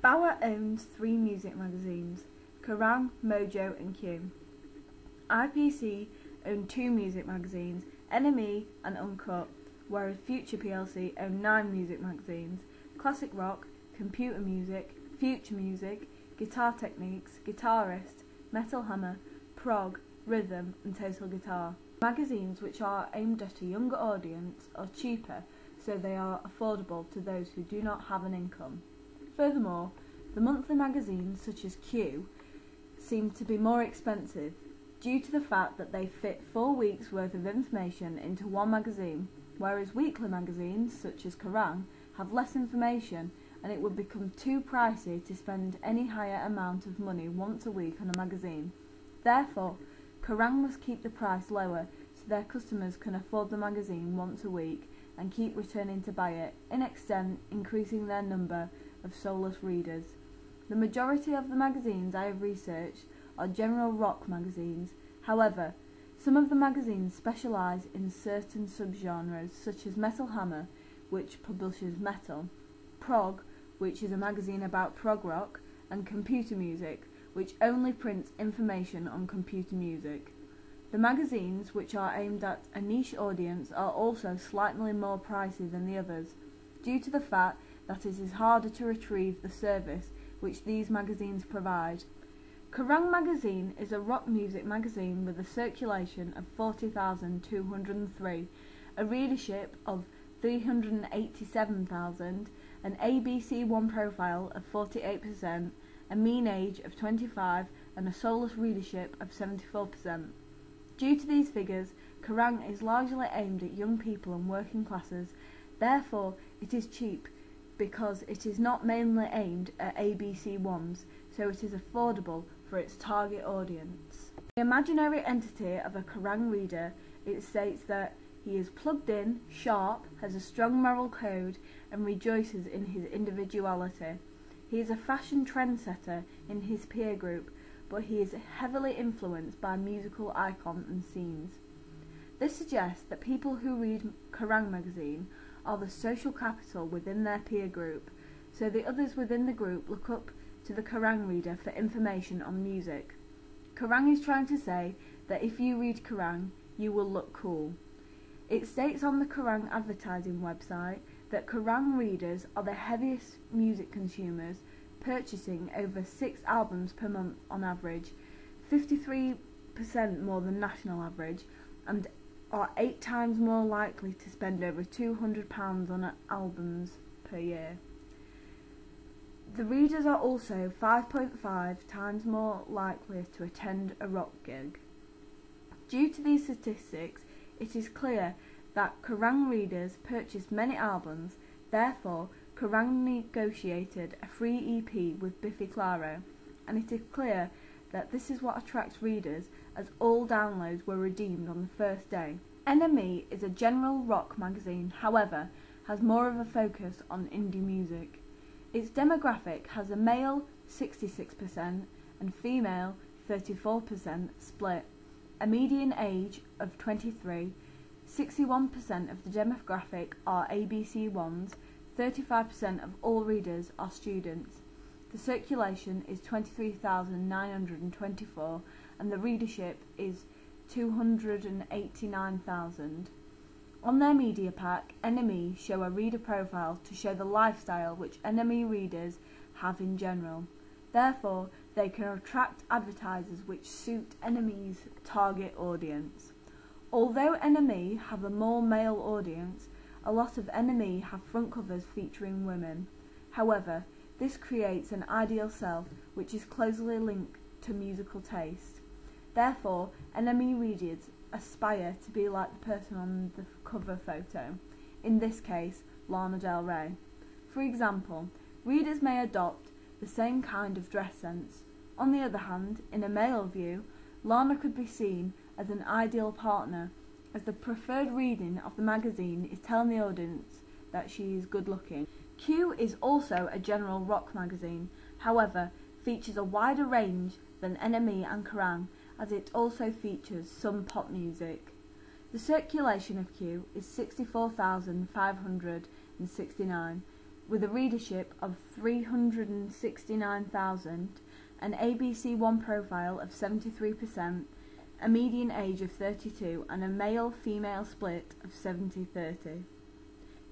Bauer owns 3 music magazines, Kerrang, Mojo and Q. IPC own 2 music magazines, NME and Uncut, whereas Future plc own 9 music magazines, Classic Rock, Computer Music, Future Music, Guitar Techniques, Guitarist, Metal Hammer, Prog, Rhythm and Total Guitar. Magazines which are aimed at a younger audience are cheaper, so they are affordable to those who do not have an income. Furthermore, the monthly magazines such as Q seem to be more expensive due to the fact that they fit 4 weeks worth of information into one magazine, whereas weekly magazines such as Kerrang have less information and it would become too pricey to spend any higher amount of money once a week on a magazine. Therefore, Kerrang must keep the price lower so their customers can afford the magazine once a week and keep returning to buy it, in extent increasing their number of soulless readers. The majority of the magazines I have researched are general rock magazines. However, some of the magazines specialise in certain subgenres such as Metal Hammer, which publishes metal, Prog, which is a magazine about prog rock, and Computer Music, which only prints information on computer music. The magazines, which are aimed at a niche audience, are also slightly more pricey than the others, due to the fact that it is harder to retrieve the service which these magazines provide. Kerrang magazine is a rock music magazine with a circulation of 40,203, a readership of 387,000, an ABC1 profile of 48%, a mean age of 25 and a soulless readership of 74%. Due to these figures, Kerrang is largely aimed at young people and working classes, therefore it is cheap because it is not mainly aimed at ABC1s, so it is affordable for its target audience. The imaginary entity of a Kerrang reader, it states that he is plugged in, sharp, has a strong moral code and rejoices in his individuality. He is a fashion trendsetter in his peer group, but he is heavily influenced by musical icons and scenes. This suggests that people who read Kerrang magazine are the social capital within their peer group, so the others within the group look up to the Kerrang reader for information on music. Kerrang is trying to say that if you read Kerrang, you will look cool. It states on the Kerrang advertising website that Kerrang readers are the heaviest music consumers, purchasing over 6 albums per month on average, 53% more than national average, and are 8 times more likely to spend over £200 on albums per year. The readers are also 5.5 times more likely to attend a rock gig. Due to these statistics, it is clear that Kerrang readers purchase many albums, therefore Kerrang negotiated a free EP with Biffy Clyro, and it is clear that this is what attracts readers, as all downloads were redeemed on the first day. NME is a general rock magazine, however, has more of a focus on indie music. Its demographic has a male 66% and female 34% split, a median age of 23, 61% of the demographic are ABC1s, 35% of all readers are students. The circulation is 23,924 and the readership is 289,000. On their media pack, NME show a reader profile to show the lifestyle which NME readers have in general. Therefore, they can attract advertisers which suit NME's target audience. Although NME have a more male audience, a lot of NME have front covers featuring women. However, this creates an ideal self which is closely linked to musical taste. Therefore, NME readers aspire to be like the person on the cover photo, in this case, Lana Del Rey. For example, readers may adopt the same kind of dress sense. On the other hand, in a male view, Lana could be seen as an ideal partner, as the preferred reading of the magazine is telling the audience that she is good looking. Q is also a general rock magazine, however, features a wider range than NME and Kerrang, as it also features some pop music. The circulation of Q is 64,569, with a readership of 369,000, an ABC One profile of 73%, a median age of 32, and a male-female split of 70-30.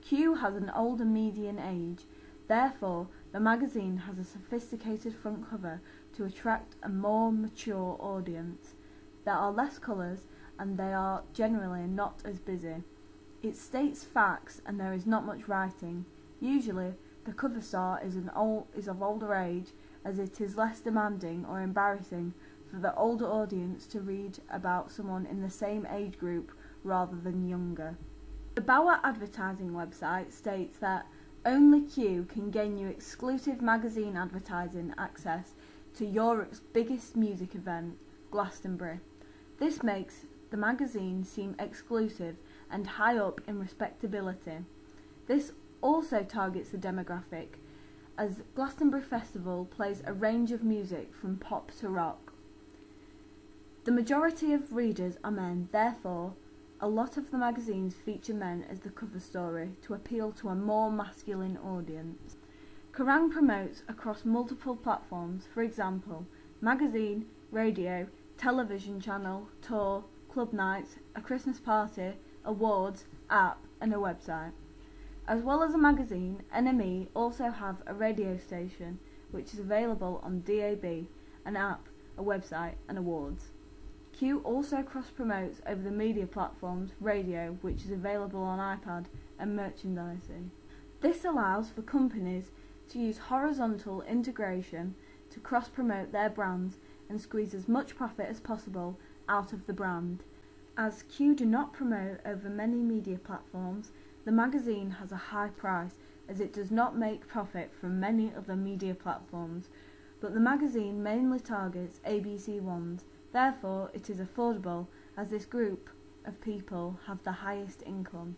Q has an older median age, therefore the magazine has a sophisticated front cover to attract a more mature audience. There are less colours and they are generally not as busy. It states facts and there is not much writing. Usually the cover star is of older age, as it is less demanding or embarrassing for the older audience to read about someone in the same age group rather than younger. The Bauer advertising website states that only Q can gain you exclusive magazine advertising access to Europe's biggest music event, Glastonbury. This makes the magazine seem exclusive and high up in respectability. This also targets the demographic, as Glastonbury Festival plays a range of music from pop to rock. The majority of readers are men, therefore a lot of the magazines feature men as the cover story to appeal to a more masculine audience. Kerrang promotes across multiple platforms, for example, magazine, radio, television channel, tour, club nights, a Christmas party, awards, app and a website. As well as a magazine, NME also have a radio station which is available on DAB, an app, a website and awards. Q also cross-promotes over the media platforms radio, which is available on iPad, and merchandising. This allows for companies to use horizontal integration to cross-promote their brands and squeeze as much profit as possible out of the brand. As Q do not promote over many media platforms, the magazine has a high price as it does not make profit from many other media platforms, but the magazine mainly targets ABC ones. Therefore, it is affordable as this group of people have the highest income.